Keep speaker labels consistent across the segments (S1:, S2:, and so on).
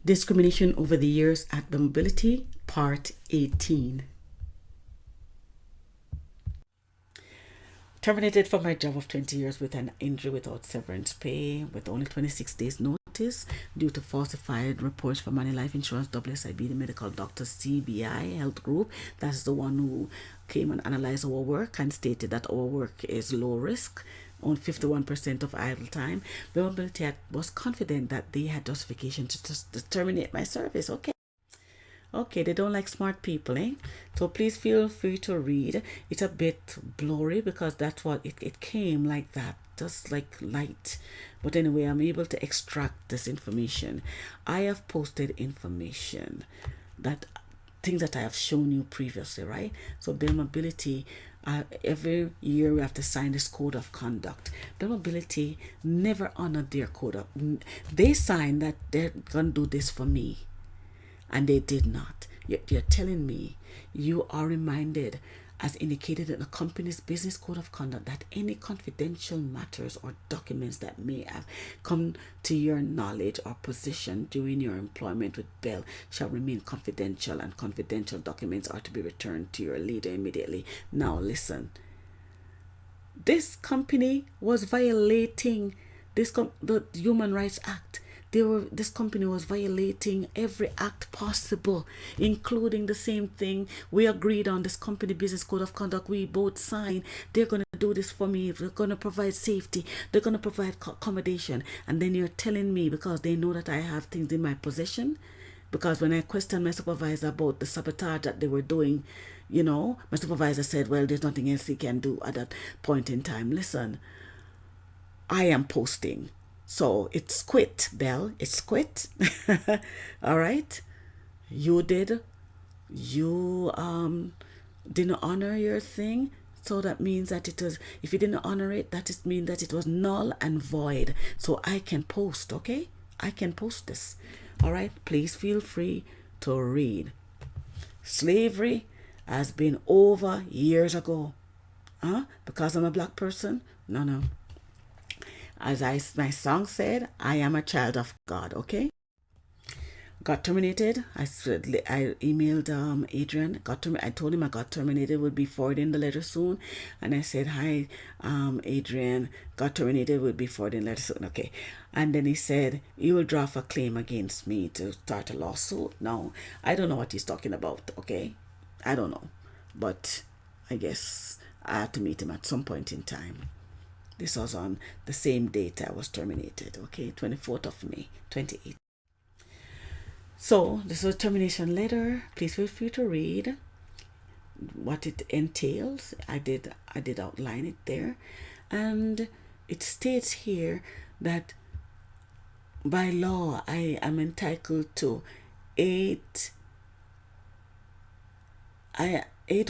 S1: Discrimination over the years at the Mobility, Part 18. Terminated from my job of 20 years with an injury without severance pay, with only 26 days notice due to falsified reports from Money Life Insurance, WSIB, the medical doctor, CBI Health Group. That's the one who came and analyzed our work and stated that our work is low risk, on 51% of idle time. The Mobility was confident that they had justification to terminate my service. Okay, they don't like smart people, eh? So please feel free to read. It's a bit blurry because that's what it came like that, just like light. But anyway, I'm able to extract this information. I have posted information that things that I have shown you previously, right? So Bill Mobility, every year we have to sign this code of conduct. Bill Mobility never honored their code of. They signed that they're gonna do this for me, and they did not. You're telling me you are reminded, as indicated in the company's business code of conduct, that any confidential matters or documents that may have come to your knowledge or possession during your employment with Bell shall remain confidential, and confidential documents are to be returned to your leader immediately. Now listen, this company was violating the Human Rights Act. This company was violating every act possible, including the same thing we agreed on. This company business code of conduct, we both signed. They're going to do this for me. They're going to provide safety. They're going to provide accommodation. And then you're telling me, because they know that I have things in my possession, because when I questioned my supervisor about the sabotage that they were doing, my supervisor said, well, there's nothing else he can do at that point in time. Listen, I am posting. So it's quit, Bell. It's quit. All right. You didn't honor your thing. So that means that it was, if you didn't honor it, that just means that it was null and void. So I can post, okay? I can post this. All right. Please feel free to read. Slavery has been over years ago. Because I'm a black person? No. As my song said, I am a child of God, okay? Got terminated. I emailed Adrian. I told him I got terminated, would be forwarding the letter soon. And I said, hi, Adrian, got terminated, would be forwarding the letter soon. Okay. And then he said, he will draft a claim against me to start a lawsuit. No, I don't know what he's talking about, okay? I don't know. But I guess I had to meet him at some point in time. This was on the same date I was terminated, okay, 24th of May, 28. So this was a termination letter. Please feel free to read what it entails. I did outline it there. And it states here that by law, I am entitled to 8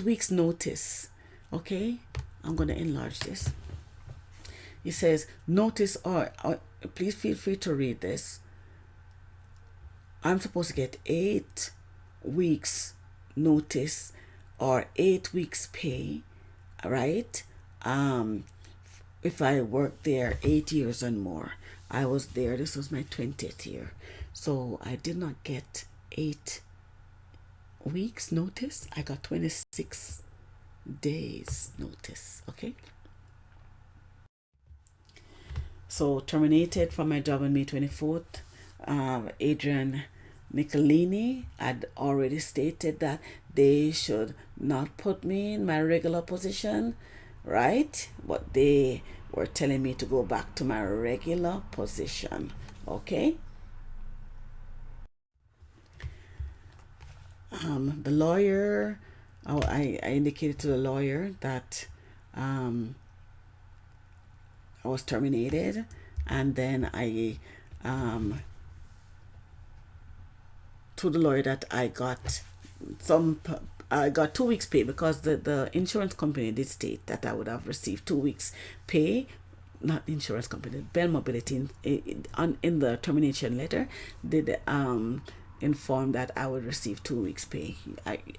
S1: weeks notice, okay? I'm going to enlarge this. He says, notice or please feel free to read this. I'm supposed to get 8 weeks notice or 8 weeks pay, right? If I work there 8 years and more. I was there, this was my 20th year. So I did not get 8 weeks notice. I got 26 days notice, okay? So terminated from my job on May 24th. Adrian Nicolini had already stated that they should not put me in my regular position, right? But they were telling me to go back to my regular position, okay? The lawyer, I indicated to the lawyer that I was terminated, and then I to the lawyer that I got 2 weeks pay, because the insurance company did state that I would have received 2 weeks pay. Not insurance company, Bell Mobility in the termination letter did inform that I would receive 2 weeks pay.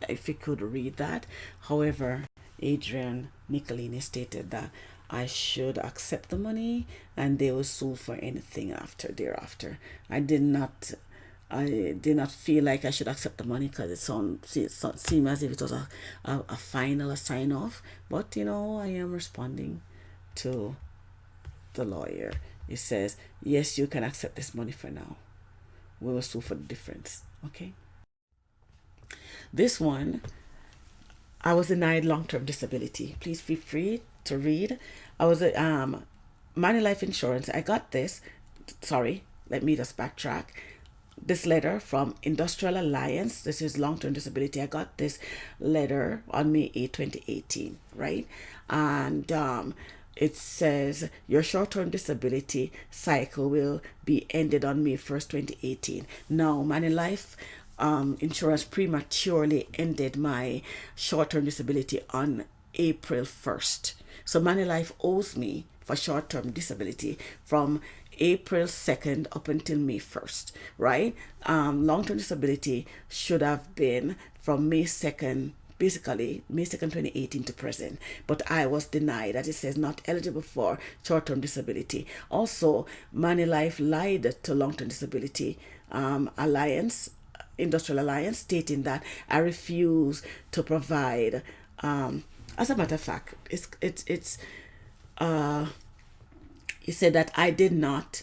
S1: If you could read that. However, Adrian Nicolini stated that I should accept the money and they will sue for anything thereafter. I did not I did not feel like I should accept the money because it seemed as if it was a final, a sign off. But I am responding to the lawyer. He says, yes, you can accept this money for now. We will sue for the difference. Okay. This one, I was denied long-term disability. Please feel free to read. I was Money Life Insurance. I got this. Sorry, let me just backtrack. This letter from Industrial Alliance. This is long-term disability. I got this letter on May 8, 2018, right? And it says your short-term disability cycle will be ended on May 1st, 2018. Now, Money Life Insurance prematurely ended my short-term disability on April 1st. So Money Life owes me for short-term disability from April 2nd up until May 1st, right? Long-term disability should have been from May 2nd, basically May 2nd, 2018 to present, but I was denied, as it says, not eligible for short-term disability. Also, Money Life lied to long-term disability Alliance, Industrial Alliance, stating that I refuse to provide. As a matter of fact, he said that I did not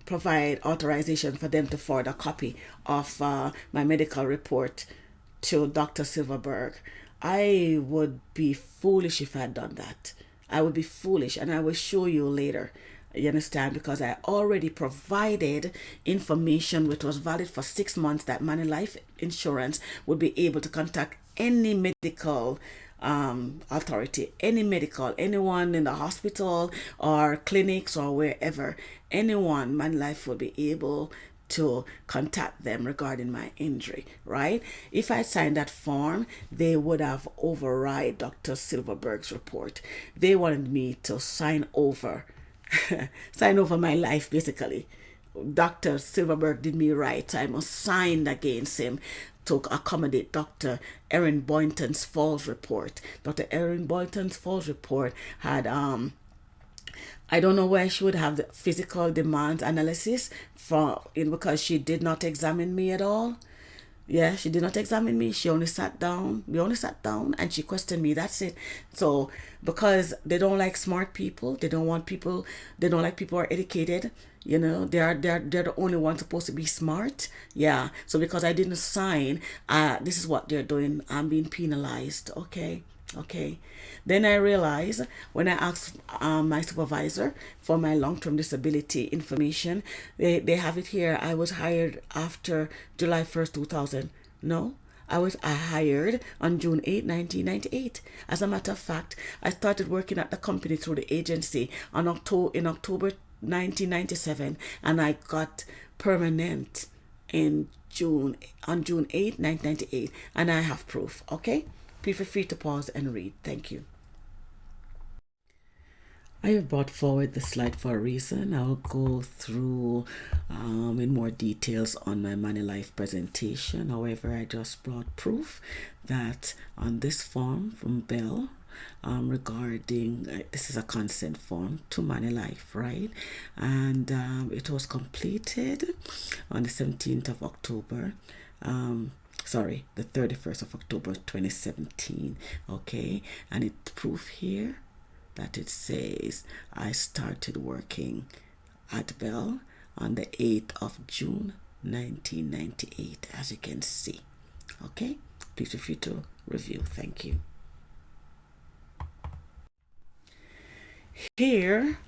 S1: provide authorization for them to forward a copy of my medical report to Dr. Silverberg. I would be foolish if I had done that. I would be foolish, and I will show you later. You understand? Because I already provided information which was valid for 6 months that Money Life Insurance would be able to contact any medical authority, anyone in the hospital or clinics or wherever, anyone, Money Life would be able to contact them regarding my injury, right? If I signed that form, they would have override Dr. Silverberg's report. They wanted me to sign over my life, basically. Dr. Silverberg did me right. I must sign against him to accommodate Dr. Erin Boynton's false report. Dr. Erin Boynton's false report had I don't know where she would have the physical demands analysis for because she did not examine me at all. Yeah, she did not examine me. She only sat down. We only sat down and she questioned me. That's it. So because they don't like smart people, they don't like people who are educated. They're the only ones supposed to be smart. Yeah. So because I didn't sign, this is what they're doing. I'm being penalized. Okay. Then I realized when I asked my supervisor for my long-term disability information, they have it here. I was hired after July 1st, 2000. No, I hired on June 8, 1998. As a matter of fact, I started working at the company through the agency in October 1997, and I got permanent on June 8, 1998, and I have proof. Okay? Please feel free to pause and read. Thank you. I have brought forward the slide for a reason. I'll go through in more details on my Money Life presentation. However, I just brought proof that on this form from Bell regarding this is a consent form to Money Life, right? And it was completed on the 17th of October. The 31st of October 2017. Okay, and it's proof here that it says I started working at Bell on the 8th of June 1998, as you can see. Okay, please feel free to review. Thank you. Here,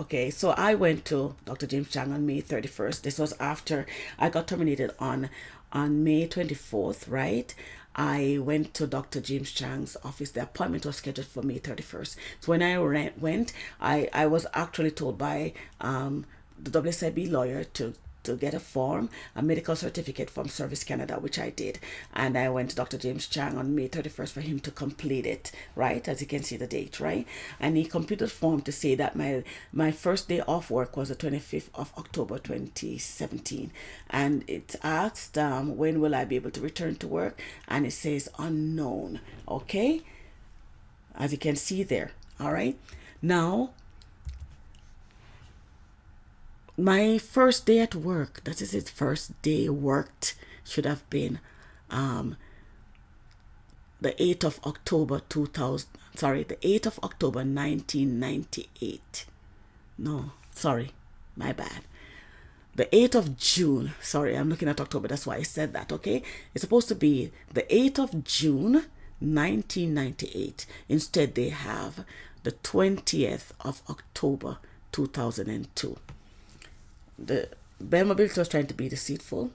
S1: okay, so I went to Dr. James Chang on May 31st. This was after I got terminated on May 24th, right? I went to Dr. James Chang's office. The appointment was scheduled for May 31st. So when I went, I was actually told by the WSIB lawyer to get a medical certificate from Service Canada, which I did. And I went to Dr. James Chang on May 31st for him to complete it, right? As you can see the date, right? And he completed the form to say that my first day off work was the 25th of October 2017. And it asked, when will I be able to return to work? And it says unknown, okay? As you can see there, all right? Now, my first day at work, that is its first day worked, should have been the 8th of October 2000, sorry, the 8th of October 1998. No, sorry, my bad. The 8th of June, sorry, I'm looking at October, that's why I said that, okay? It's supposed to be the 8th of June 1998. Instead, they have the 20th of October 2002. The Bell Mobility was trying to be deceitful.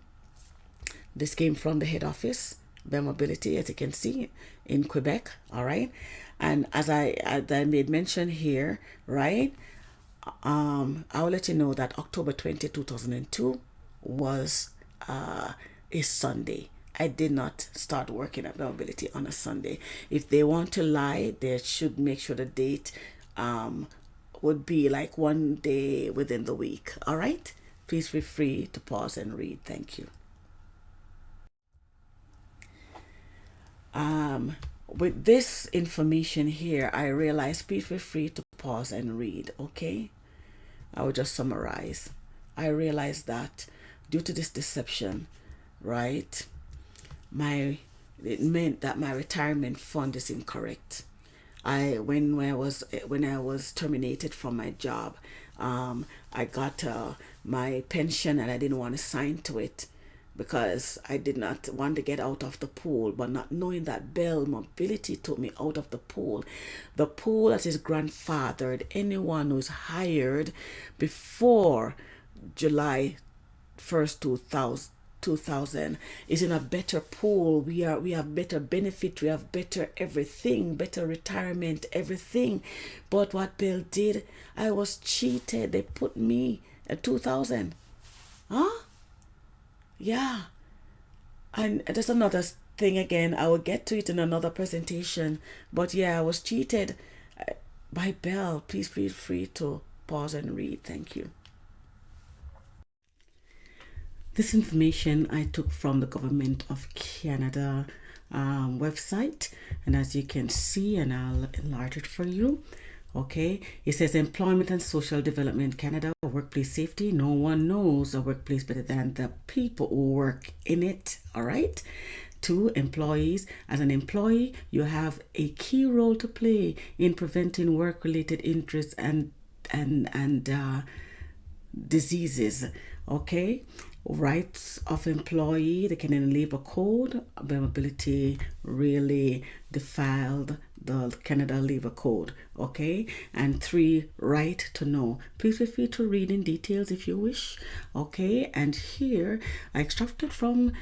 S1: This came from the head office, Bell Mobility, as you can see, in Quebec, all right? And as I made mention here, right, I will let you know that October 20, 2002 was a Sunday. I did not start working at Bell Mobility on a Sunday. If they want to lie, they should make sure the date would be like one day within the week, all right? Please feel free to pause and read. Thank you. With this information here, I realized, please feel free to pause and read, okay? I will just summarize. I realized that due to this deception, right, it meant that my retirement fund is incorrect. When I was terminated from my job, I got my pension and I didn't want to sign to it because I did not want to get out of the pool, but not knowing that Bell Mobility took me out of the pool that is grandfathered anyone who's hired before July 1st, 2000 is in a better pool. We have better benefit, we have better everything, better retirement, everything. But what Bell did, I was cheated. They put me at 2000. Huh? Yeah. And there's another thing again. I will get to it in another presentation. But yeah, I was cheated by Bell. Please feel free to pause and read. Thank you. This information I took from the Government of Canada website, and as you can see, and I'll enlarge it for you, okay, it says Employment and Social Development Canada, workplace safety. No one knows a workplace better than the people who work in it, all right? 2, employees. As an employee, you have a key role to play in preventing work-related injuries and diseases, okay? Rights of employee, the Canadian Labour Code, Bell Mobility really defiled the Canada Labour Code, okay? And 3, right to know. Please feel free to read in details if you wish, okay? And here I extracted from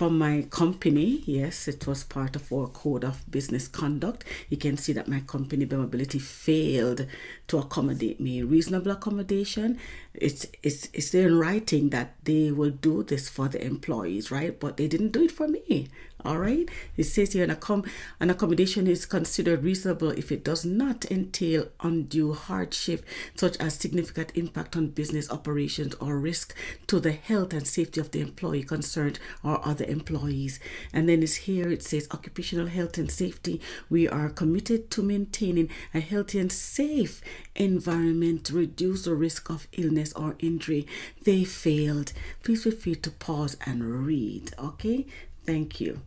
S1: my company. Yes, it was part of our code of business conduct. You can see that my company, Bell Mobility, failed to accommodate me. Reasonable accommodation, it's there in writing that they will do this for the employees, right? But they didn't do it for me. All right, it says here an accommodation is considered reasonable if it does not entail undue hardship, such as significant impact on business operations or risk to the health and safety of the employee concerned or other employees. And then it says occupational health and safety. We are committed to maintaining a healthy and safe environment to reduce the risk of illness or injury. They failed. Please feel free to pause and read. Okay, thank you.